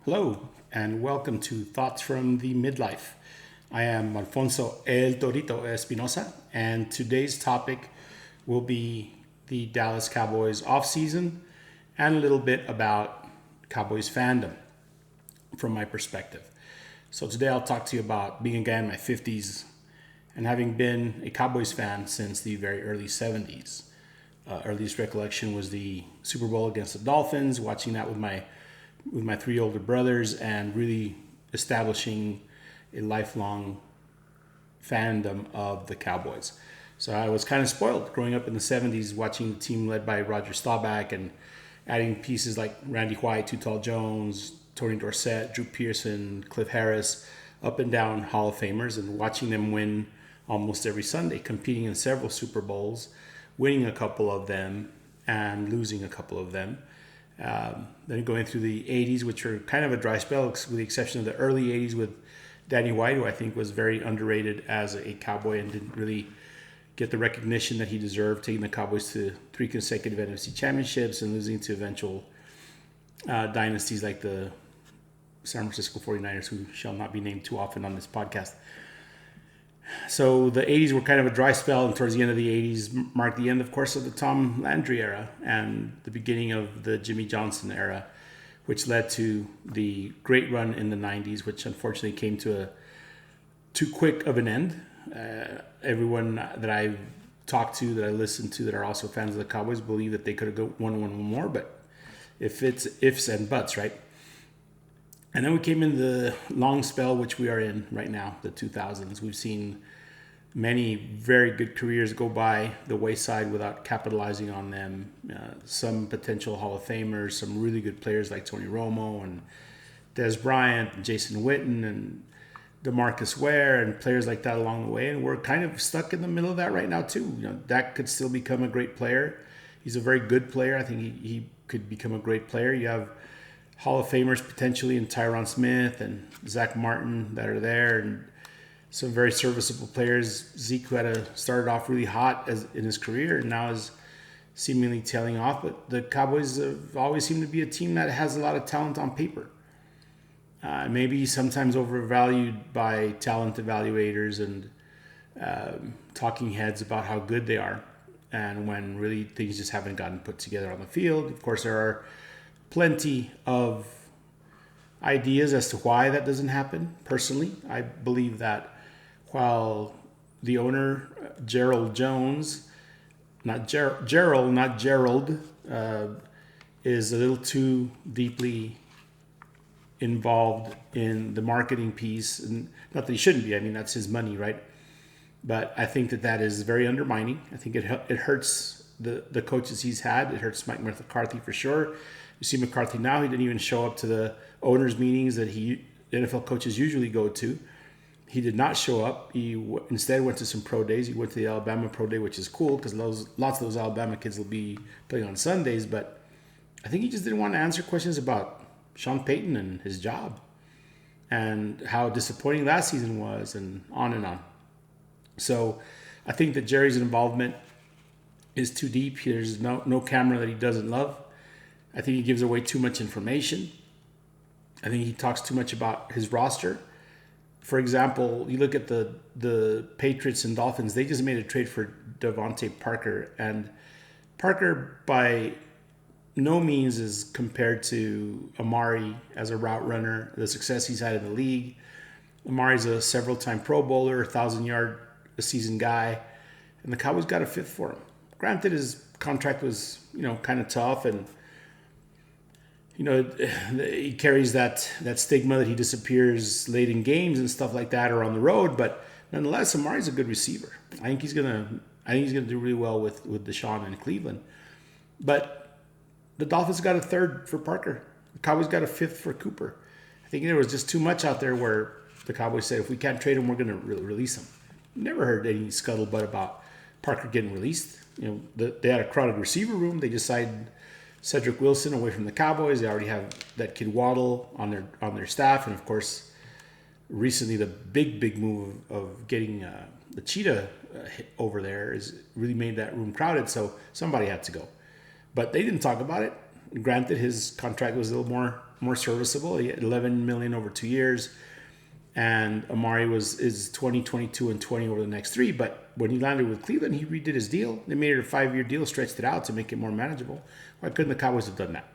Hello, and welcome to Thoughts from the Midlife. I am Alfonso El Torito Espinosa, and today's topic will be the Dallas Cowboys off-season and a little bit about Cowboys fandom from my perspective. So today I'll talk to you about being a guy in my 50s and having been a Cowboys fan since the very early 70s. Earliest recollection was the Super Bowl against the Dolphins, watching that with my three older brothers and really establishing a lifelong fandom of the Cowboys. So I was kind of spoiled growing up in the 70s, watching the team led by Roger Staubach and adding pieces like Randy White, Too Tall Jones, Tony Dorsett, Drew Pearson, Cliff Harris, up and down Hall of Famers, and watching them win almost every Sunday, competing in several Super Bowls, winning a couple of them and losing a couple of them. Then going through the 80s, which were kind of a dry spell, with the exception of the early 80s with Danny White, who I think was very underrated as a Cowboy and didn't really get the recognition that he deserved, taking the Cowboys to 3 consecutive NFC championships and losing to eventual dynasties like the San Francisco 49ers, who shall not be named too often on this podcast. So the 80s were kind of a dry spell, and towards the end of the 80s marked the end, of course, of the Tom Landry era and the beginning of the Jimmy Johnson era, which led to the great run in the 90s, which unfortunately came to a too quick of an end. Everyone that I've talked to, that I listened to, that are also fans of the Cowboys, believe that they could have won one more, but if it's ifs and buts, right? And then we came into the long spell, which we are in right now, the 2000s. We've seen many very good careers go by the wayside without capitalizing on them. Some potential Hall of Famers, some really good players like Tony Romo and Des Bryant and Jason Witten and DeMarcus Ware and players like that along the way. And we're kind of stuck in the middle of that right now too. Dak could still become a great player. He's a very good player. I think he could become a great player. You have Hall of Famers potentially in Tyron Smith and Zach Martin that are there, and some very serviceable players. Zeke, who started off really hot in his career and now is seemingly tailing off. But the Cowboys have always seemed to be a team that has a lot of talent on paper. Maybe sometimes overvalued by talent evaluators and talking heads about how good they are, and when really things just haven't gotten put together on the field. Of course, there are plenty of ideas as to why that doesn't happen. Personally, I believe that while the owner, Gerald Jones, not Gerald, is a little too deeply involved in the marketing piece, and not that he shouldn't be. I mean, that's his money, right? But I think that is very undermining. I think it hurts the coaches he's had. It hurts Mike McCarthy for sure. You see McCarthy now, he didn't even show up to the owners' meetings that NFL coaches usually go to. He did not show up. He instead went to some pro days. He went to the Alabama pro day, which is cool because lots of those Alabama kids will be playing on Sundays. But I think he just didn't want to answer questions about Sean Payton and his job and how disappointing that season was, and on and on. So I think that Jerry's involvement is too deep. There's no camera that he doesn't love. I think he gives away too much information. I think he talks too much about his roster. For example, you look at the Patriots and Dolphins, they just made a trade for Devontae Parker. And Parker, by no means, is compared to Amari as a route runner, the success he's had in the league. Amari's a several-time Pro Bowler, 1,000-yard-a-season guy. And the Cowboys got a fifth for him. Granted, his contract was, kind of tough, and he carries that stigma that he disappears late in games and stuff like that, or on the road. But nonetheless, Amari's a good receiver. I think he's gonna do really well with Deshaun in Cleveland. But the Dolphins got a third for Parker. The Cowboys got a fifth for Cooper. I think there was just too much out there where the Cowboys said, if we can't trade him, we're gonna release him. Never heard any scuttlebutt about Parker getting released. They had a crowded receiver room. They decided Cedric Wilson away from the Cowboys. They already have that kid Waddle on their staff, and of course, recently the big move of getting the Cheetah over there has really made that room crowded. So somebody had to go, but they didn't talk about it. Granted, his contract was a little more serviceable. He had $11 million over 2 years, and Amari is 20, 22, and 20 over the next 3. But when he landed with Cleveland, he redid his deal. They made it a 5-year deal, stretched it out to make it more manageable. Why couldn't the Cowboys have done that?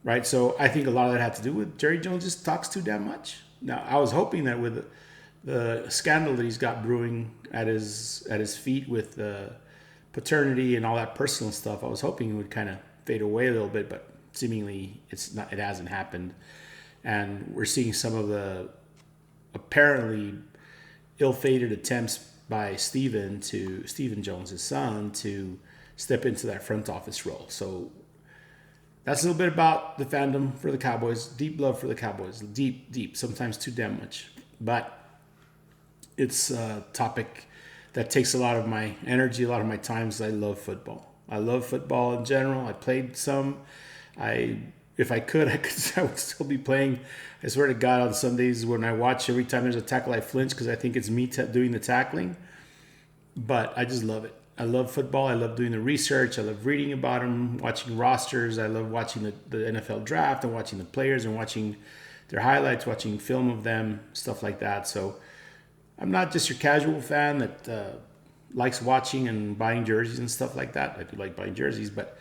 Right? So I think a lot of that had to do with Jerry Jones just talks too damn much. Now, I was hoping that with the scandal that he's got brewing at his feet with paternity and all that personal stuff, I was hoping it would kind of fade away a little bit, but seemingly it's not. It hasn't happened, and we're seeing some of the apparently ill-fated attempts by Stephen Jones' son, to step into that front office role. So that's a little bit about the fandom for the Cowboys. Deep love for the Cowboys. Deep. Sometimes too damn much. But it's a topic that takes a lot of my energy, a lot of my time, because I love football. I love football in general. I played some. If I could, I would still be playing. I swear to God, on Sundays when I watch, every time there's a tackle, I flinch because I think it's me doing the tackling. But I just love it. I love football. I love doing the research. I love reading about them, watching rosters. I love watching the NFL draft and watching the players and watching their highlights, watching film of them, stuff like that. So I'm not just your casual fan that likes watching and buying jerseys and stuff like that. I do like buying jerseys, but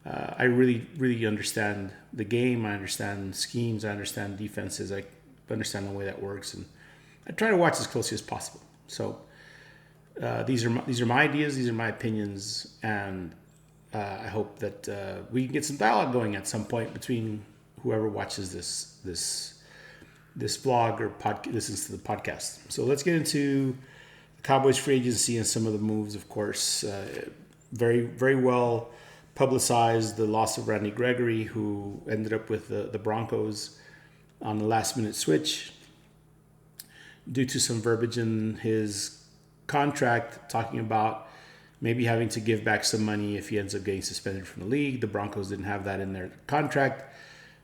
I really, really understand the game. I understand schemes. I understand defenses. I understand the way that works, and I try to watch as closely as possible. So these are my ideas. These are my opinions, and I hope that we can get some dialogue going at some point between whoever watches this vlog or listens to the podcast. So let's get into the Cowboys free agency and some of the moves. Of course, very, very well publicized the loss of Randy Gregory, who ended up with the Broncos on the last-minute switch due to some verbiage in his contract talking about maybe having to give back some money if he ends up getting suspended from the league. The Broncos didn't have that in their contract.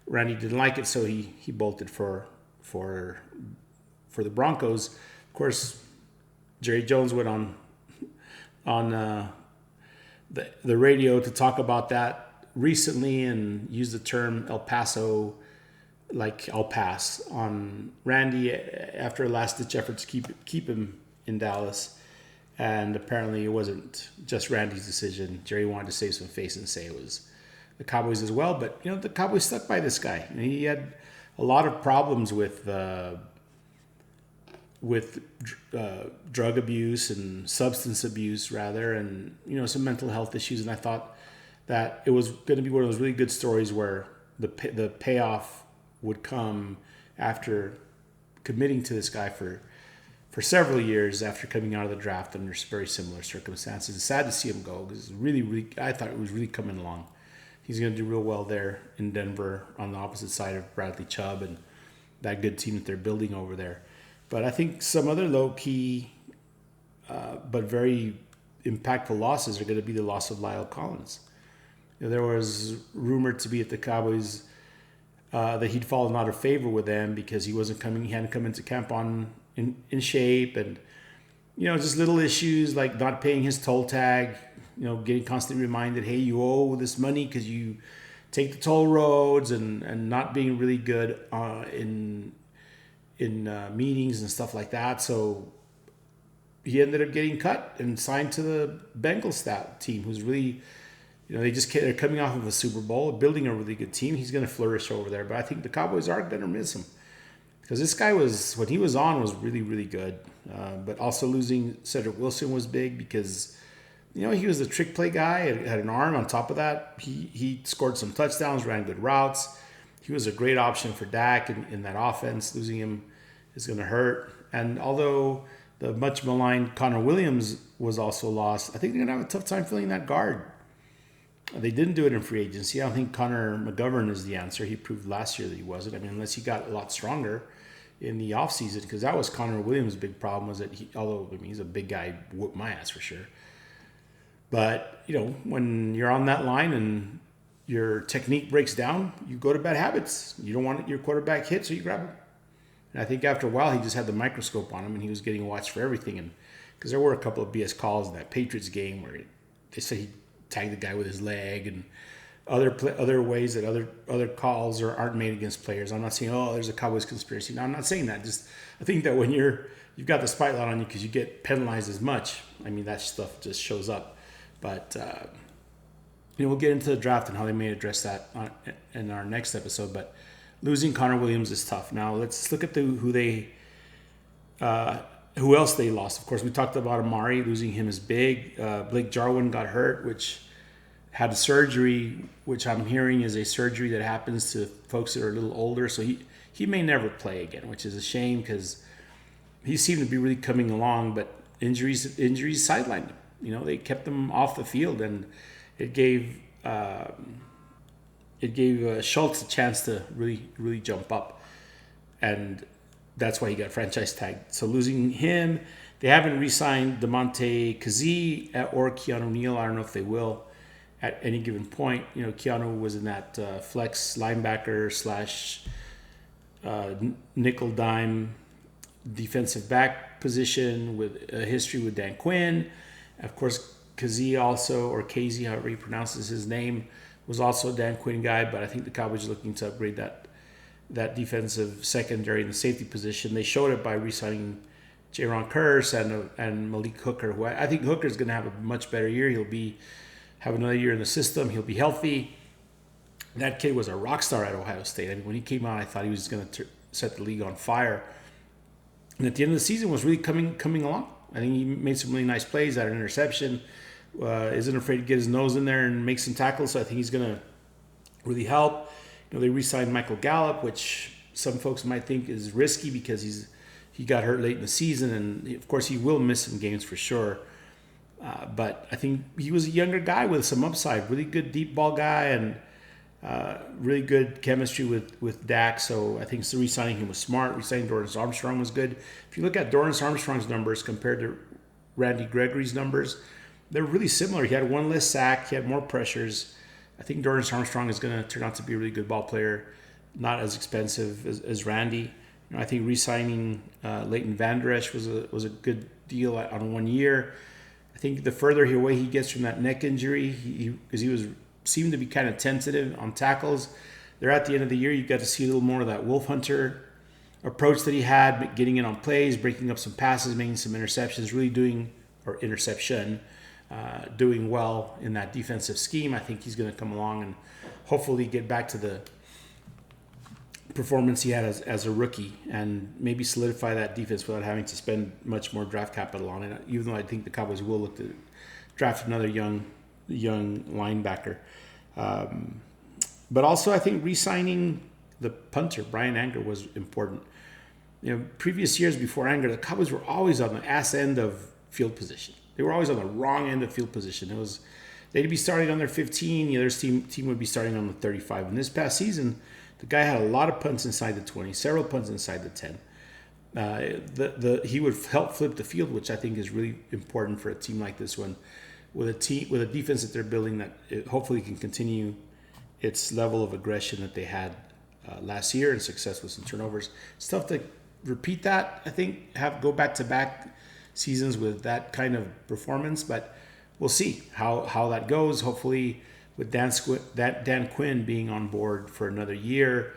Randy didn't like it, so he bolted for the Broncos. Of course, Jerry Jones went on the radio to talk about that recently and used the term El Paso, like El Pas, on Randy after a last-ditch effort to keep him in Dallas. And apparently it wasn't just Randy's decision. Jerry wanted to save some face and say it was the Cowboys as well. But, the Cowboys stuck by this guy. And he had a lot of problems with drug abuse and substance abuse, rather, and some mental health issues. And I thought that it was going to be one of those really good stories where the payoff would come after committing to this guy for several years after coming out of the draft under very similar circumstances. It's sad to see him go because I thought it was really coming along. He's going to do real well there in Denver on the opposite side of Bradley Chubb and that good team that they're building over there. But I think some other low-key but very impactful losses are going to be the loss of Lyle Collins. There was rumored to be at the Cowboys that he'd fallen out of favor with them because he hadn't come into camp in shape, and just little issues like not paying his toll tag, getting constantly reminded, hey, you owe this money because you take the toll roads, and not being really good in meetings and stuff like that. So he ended up getting cut and signed to the Bengals team, who's really, they're coming off of a Super Bowl, building a really good team. He's going to flourish over there, but I think the Cowboys are going to miss him because this guy when he was on, was really, really good. But also losing Cedric Wilson was big because, he was a trick play guy, had an arm. On top of that, he scored some touchdowns, ran good routes. He was a great option for Dak in that offense. Losing him is going to hurt. And although the much maligned Connor Williams was also lost, I think they're going to have a tough time filling that guard. They didn't do it in free agency. I don't think Connor McGovern is the answer. He proved last year that he wasn't. Unless he got a lot stronger in the offseason, because that was Connor Williams' big problem, was that he's a big guy, whooped my ass for sure. But, when you're on that line and your technique breaks down, you go to bad habits. You don't want your quarterback hit, so you grab him. And I think after a while, he just had the microscope on him, and he was getting watched for everything. And because there were a couple of BS calls in that Patriots game where they said he tagged the guy with his leg, and other ways that other calls aren't made against players. I'm not saying, oh, there's a Cowboys conspiracy. No, I'm not saying that. Just I think that when you've got the spotlight on you because you get penalized as much. I mean, that stuff just shows up. But we'll get into the draft and how they may address that in our next episode. But losing Connor Williams is tough. Now let's look at who else they lost. Of course, we talked about Amari. Losing him is big. Blake Jarwin got hurt, which had a surgery, which I'm hearing is a surgery that happens to folks that are a little older. So he may never play again, which is a shame because he seemed to be really coming along, but injuries sidelined him. They kept him off the field, and it gave Schultz a chance to really jump up, and that's why he got franchise tagged. So losing him, they haven't re-signed DeMonte Kazee or Keanu Neal. I don't know if they will at any given point. Keanu was in that flex linebacker / nickel dime defensive back position with a history with Dan Quinn. Of course, Kazee also, or Kazee, however he pronounces his name, was also a Dan Quinn guy, but I think the Cowboys are looking to upgrade that defensive secondary in the safety position. They showed it by re-signing Jaron Kearse and Malik Hooker, who I think Hooker is going to have a much better year. He'll have another year in the system. He'll be healthy. That kid was a rock star at Ohio State. I mean, when he came out, I thought he was going to set the league on fire. And at the end of the season, was really coming along. I think he made some really nice plays, had an interception, isn't afraid to get his nose in there and make some tackles. So I think he's going to really help. They re-signed Michael Gallup, which some folks might think is risky because he got hurt late in the season, and of course he will miss some games for sure. But I think he was a younger guy with some upside, really good deep ball guy, and really good chemistry with Dak. So I think re-signing him was smart. Re-signing Dorrance Armstrong was good. If you look at Dorrance Armstrong's numbers compared to Randy Gregory's numbers, they're really similar. He had one less sack. He had more pressures. I think Dorrance Armstrong is going to turn out to be a really good ball player, not as expensive as Randy. I think re-signing Leighton Vander Esch was a good deal on 1 year. I think the further away he gets from that neck injury, because he seemed to be kind of tentative on tackles. There at the end of the year, you got to see a little more of that Wolf Hunter approach that he had, getting in on plays, breaking up some passes, making some interceptions, doing well in that defensive scheme. I think he's going to come along and hopefully get back to the performance he had as a rookie and maybe solidify that defense without having to spend much more draft capital on it, even though I think the Cowboys will look to draft another young linebacker. But also I think re-signing the punter, Brian Anger, was important. Previous years before Anger, the Cowboys were always on the ass end of field position. They were always on the wrong end of field position. They'd be starting on their 15, the other team would be starting on the 35. And this past season, the guy had a lot of punts inside the 20, several punts inside the 10. He would help flip the field, which I think is really important for a team like this one, with a defense that they're building that hopefully can continue its level of aggression that they had last year and success with some turnovers. It's tough to repeat that. I think go back-to-back seasons with that kind of performance, but we'll see how that goes. Hopefully, with Dan Quinn being on board for another year,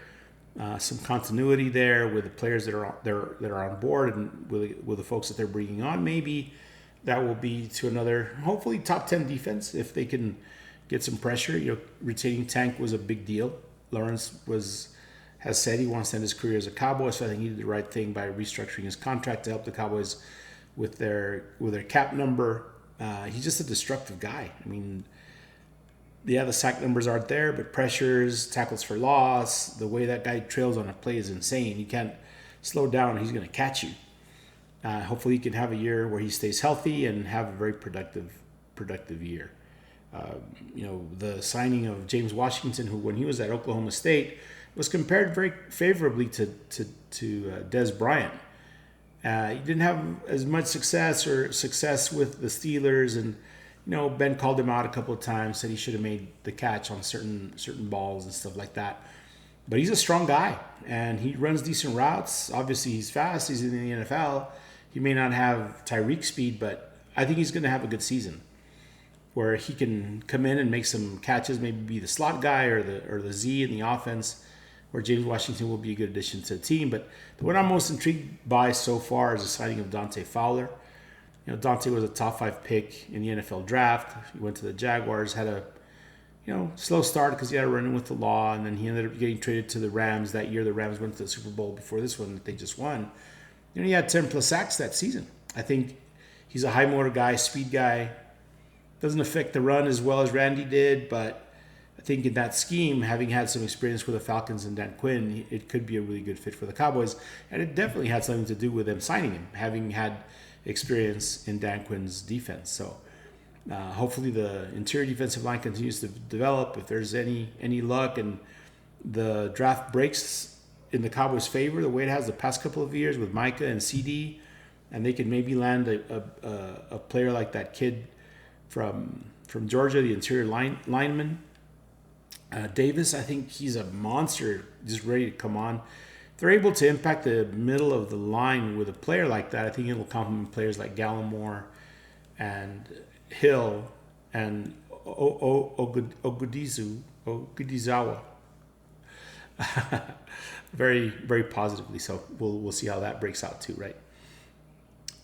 some continuity there with the players that are on board and with the folks that they're bringing on, maybe that will be to another hopefully top 10 defense if they can get some pressure. Retaining Tank was a big deal. Lawrence has said he wants to end his career as a Cowboy, so I think he did the right thing by restructuring his contract to help the Cowboys with their cap number. He's just a destructive guy. I mean, the sack numbers aren't there, but pressures, tackles for loss, the way that guy trails on a play is insane. You can't slow down, he's going to catch you. Hopefully he can have a year where he stays healthy and have a very productive year. The signing of James Washington, who when he was at Oklahoma State was compared very favorably to Dez Bryant. He didn't have as much success with the Steelers, and Ben called him out a couple of times, said he should have made the catch on certain balls and stuff like that. But he's a strong guy, and he runs decent routes. Obviously, he's fast. He's in the NFL. He may not have Tyreek speed, but I think he's going to have a good season. where he can come in and make some catches, maybe be the slot guy or the Z in the offense, where James Washington will be a good addition to the team. But the one I'm most intrigued by so far is the signing of Dante Fowler. Dante was a top 5 pick in the NFL draft. He went to the Jaguars, had a slow start because he had a run-in with the law, and then he ended up getting traded to the Rams that year. The Rams went to the Super Bowl before this one that they just won. He had 10 plus sacks that season. I think he's a high motor guy, speed guy. Doesn't affect the run as well as Randy did, but I think in that scheme, having had some experience with the Falcons and Dan Quinn, it could be a really good fit for the Cowboys. And it definitely had something to do with them signing him, having had experience in Dan Quinn's defense. So hopefully the interior defensive line continues to develop. If there's any luck and the draft breaks in the Cowboys' favor, the way it has the past couple of years with Micah and CD, and they can maybe land a player like that kid from Georgia, the interior lineman, Davis. I think he's a monster, just ready to come on. If they're able to impact the middle of the line with a player like that, I think it will complement players like Gallimore and Hill and Ogudizawa. Very, very positively. So we'll see how that breaks out too, right?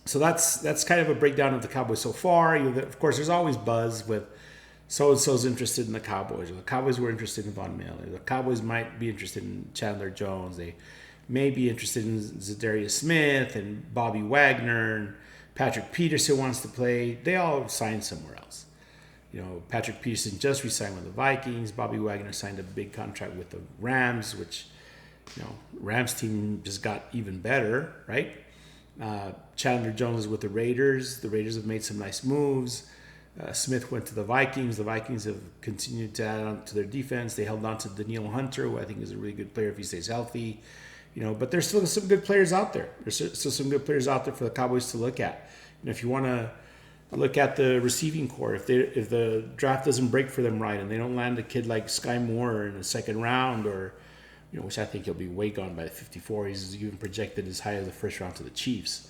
So that's kind of a breakdown of the Cowboys so far. Of course, there's always buzz with so-and-so's interested in the Cowboys, or the Cowboys were interested in Von Miller. The Cowboys might be interested in Chandler Jones. They may be interested in Zadarius Smith and Bobby Wagner, and Patrick Peterson wants to play. They all signed somewhere else. Patrick Peterson just re-signed with the Vikings. Bobby Wagner signed a big contract with the Rams, which, Rams team just got even better, right? Chandler Jones is with the Raiders. The Raiders have made some nice moves. Smith went to the Vikings. The Vikings have continued to add on to their defense. They held on to Daniil Hunter, who I think is a really good player if he stays healthy. But there's still some good players out there. There's still some good players out there for the Cowboys to look at. If you want to look at the receiving core, if the draft doesn't break for them right and they don't land a kid like Sky Moore in the second round, or which I think he'll be way gone by the 54. He's even projected as high as the first round to the Chiefs.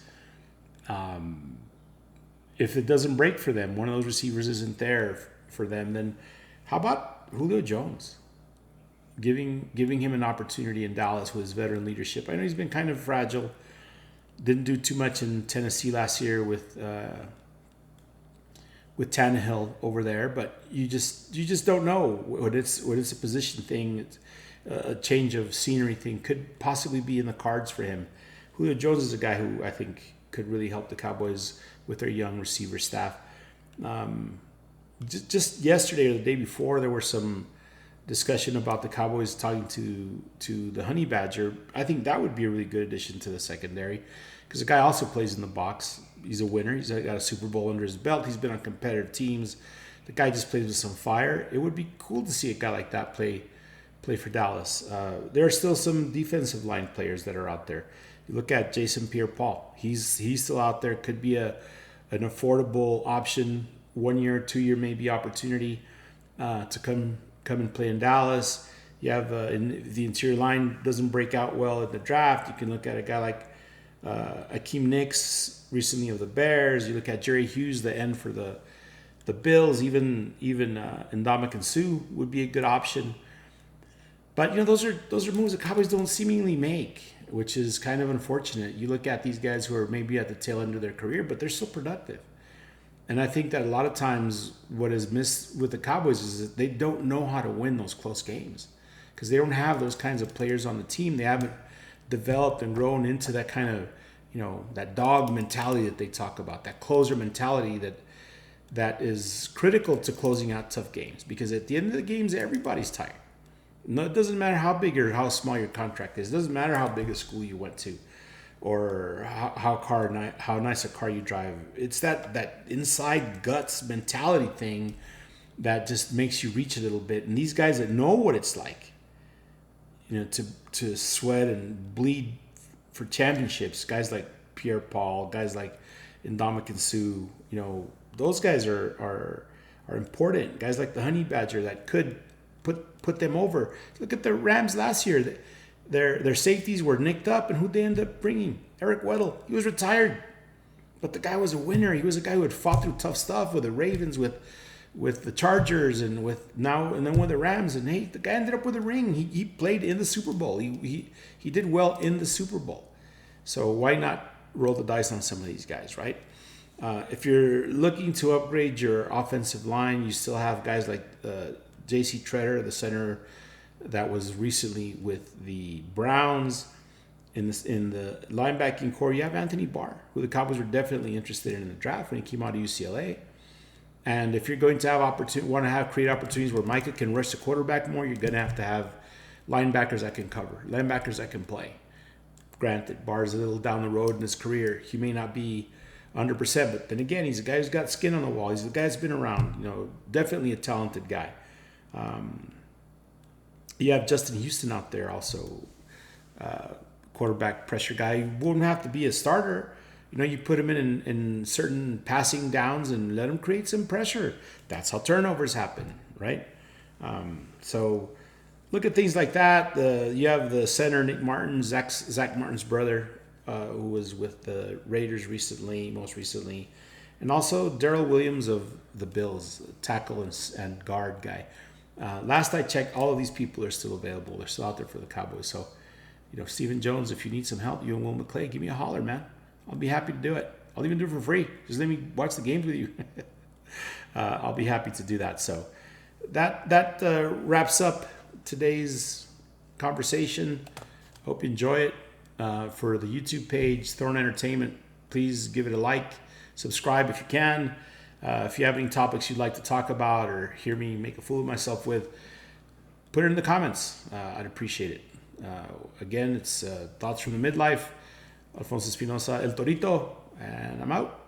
If it doesn't break for them, one of those receivers isn't there for them, then how about Julio Jones? Giving him an opportunity in Dallas with his veteran leadership. I know he's been kind of fragile. Didn't do too much in Tennessee last year with Tannehill over there, but you just don't know what it's a position thing. A change of scenery thing could possibly be in the cards for him. Julio Jones is a guy who I think could really help the Cowboys with their young receiver staff. Just yesterday or the day before, there were some discussion about the Cowboys talking to the Honey Badger. I think that would be a really good addition to the secondary, because the guy also plays in the box. He's a winner. He's got a Super Bowl under his belt. He's been on competitive teams. The guy just plays with some fire. It would be cool to see a guy like that play for Dallas. There are still some defensive line players that are out there. You look at Jason Pierre-Paul. He's still out there. Could be an affordable option, 1 year, 2 year maybe opportunity to come and play in Dallas. You have the interior line doesn't break out well in the draft. You can look at a guy like Akeem Nicks recently of the Bears. You look at Jerry Hughes, the end for the Bills. Even Ndamukong Suh would be a good option. But those are moves the Cowboys don't seemingly make, which is kind of unfortunate. You look at these guys who are maybe at the tail end of their career, but they're still productive. And I think that a lot of times what is missed with the Cowboys is that they don't know how to win those close games, because they don't have those kinds of players on the team. They haven't developed and grown into that kind of, that dog mentality that they talk about, that closer mentality that is critical to closing out tough games. Because at the end of the games, everybody's tired. No, it doesn't matter how big or how small your contract is. It doesn't matter how big a school you went to, or how nice a car you drive. It's that inside guts mentality thing that just makes you reach a little bit. And these guys that know what it's like, to sweat and bleed for championships, guys like Pierre-Paul, guys like Ndamukong Suh, those guys are important. Guys like the Honey Badger that could put them over. Look at the Rams last year. Their safeties were nicked up, and who'd they end up bringing? Eric Weddle. He was retired, but the guy was a winner. He was a guy who had fought through tough stuff with the Ravens, with with the Chargers and then with the Rams. And hey, the guy ended up with a ring. He played in the Super Bowl. He did well in the Super Bowl. So why not roll the dice on some of these guys, right? If you're looking to upgrade your offensive line, you still have guys like J.C. Treader, the center that was recently with the Browns. In the linebacking core, you have Anthony Barr, who the Cowboys were definitely interested in the draft when he came out of UCLA. And if you're going to create opportunities where Micah can rush the quarterback more, you're going to have linebackers that can cover, linebackers that can play. Granted, Barr's a little down the road in his career. He may not be 100%, but then again, he's a guy who's got skin on the wall. He's a guy who's been around. Definitely a talented guy. You have Justin Houston out there also, quarterback pressure guy. He won't have to be a starter. You put him in certain passing downs and let him create some pressure. That's how turnovers happen, right? So look at things like that. You have the center, Nick Martin, Zach Martin's brother, who was with the Raiders most recently. And also Darrell Williams of the Bills, tackle and guard guy. Last I checked, all of these people are still available. They're still out there for the Cowboys. So, Stephen Jones, if you need some help, you and Will McClay, give me a holler, man. I'll be happy to do it. I'll even do it for free. Just let me watch the games with you. I'll be happy to do that. So that wraps up today's conversation. Hope you enjoy it. For the YouTube page, Thorn Entertainment, please give it a like. Subscribe if you can. If you have any topics you'd like to talk about or hear me make a fool of myself with, put it in the comments. I'd appreciate it. Again, it's Thoughts from the Midlife. Alfonso Espinosa, El Torito, and I'm out.